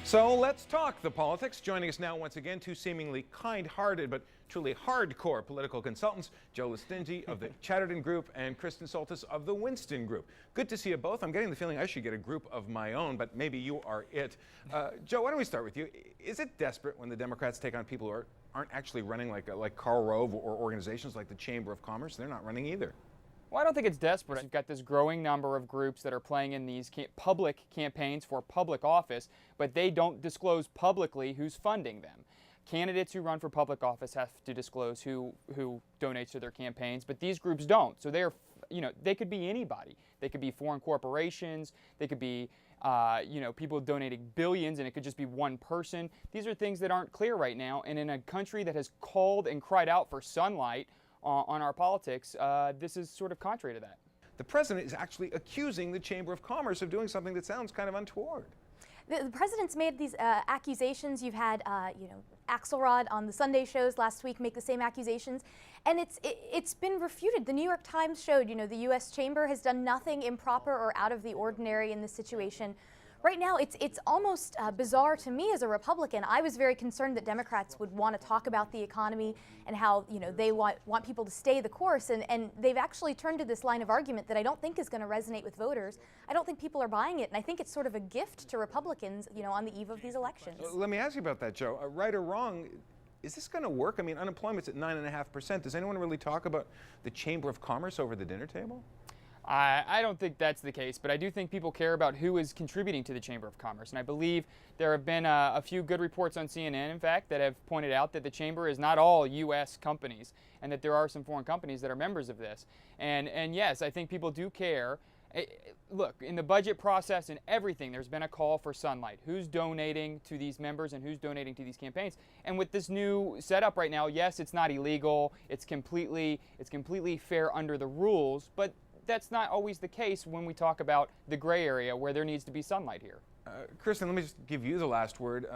So let's talk the politics. Joining us now once again, two seemingly kind-hearted but truly hardcore political consultants, Joe Listingi of the Chatterton Group and Kristen Soltis of the Winston Group. Good to see you both. I'm getting the feeling I should get a group of my own, but maybe you are it. Joe, why don't we start with you? Is it desperate when the Democrats take on people who aren't actually running like Karl Rove or organizations like the Chamber of Commerce? They're not running either. Well, I don't think it's desperate. You've got this growing number of groups that are playing in these public campaigns for public office, but they don't disclose publicly who's funding them. Candidates who run for public office have to disclose who donates to their campaigns, but these groups don't. So they're, they could be anybody. They could be foreign corporations. They could be, people donating billions, and it could just be one person. These are things that aren't clear right now. And in a country that has called and cried out for sunlight on our politics, this is sort of contrary to that. The president is actually accusing the Chamber of Commerce of doing something that sounds kind of untoward. The president's made these accusations. You've had, Axelrod on the Sunday shows last week make the same accusations, and it's been refuted. The New York Times showed, the U.S. Chamber has done nothing improper or out of the ordinary in this situation. Right now, it's almost bizarre to me as a Republican. I was very concerned that Democrats would want to talk about the economy and how they want people to stay the course, and they've actually turned to this line of argument that I don't think is going to resonate with voters. I don't think people are buying it, and I think it's sort of a gift to Republicans, on the eve of these elections. Let me ask you about that, Joe. Right or wrong, is this going to work? I mean, unemployment's at 9.5%. Does anyone really talk about the Chamber of Commerce over the dinner table? I don't think that's the case, but I do think people care about who is contributing to the Chamber of Commerce. And I believe there have been a few good reports on CNN, in fact, that have pointed out that the Chamber is not all U.S. companies and that there are some foreign companies that are members of this. And yes, I think people do care. Look, in the budget process and everything, there's been a call for sunlight. Who's donating to these members and who's donating to these campaigns? And with this new setup right now, yes, it's not illegal. It's completely fair under the rules, but that's not always the case when we talk about the gray area where there needs to be sunlight here. Kristen, let me just give you the last word.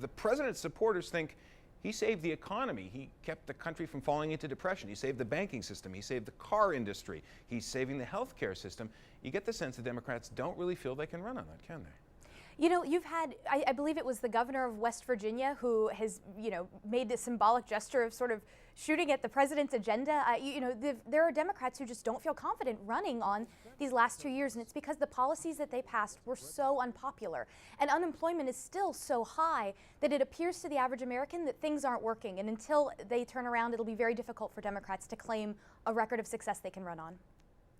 The president's supporters think he saved the economy. He kept the country from falling into depression. He saved the banking system. He saved the car industry. He's saving the healthcare system. You get the sense the Democrats don't really feel they can run on that, can they? You've had, I believe it was the governor of West Virginia who has, made this symbolic gesture of sort of shooting at the president's agenda. There are Democrats who just don't feel confident running on these last 2 years, and it's because the policies that they passed were so unpopular. And unemployment is still so high that it appears to the average American that things aren't working. And until they turn around, it'll be very difficult for Democrats to claim a record of success they can run on.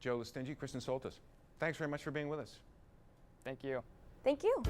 Joe Listingi, Kristen Soltis, thanks very much for being with us. Thank you. Thank you.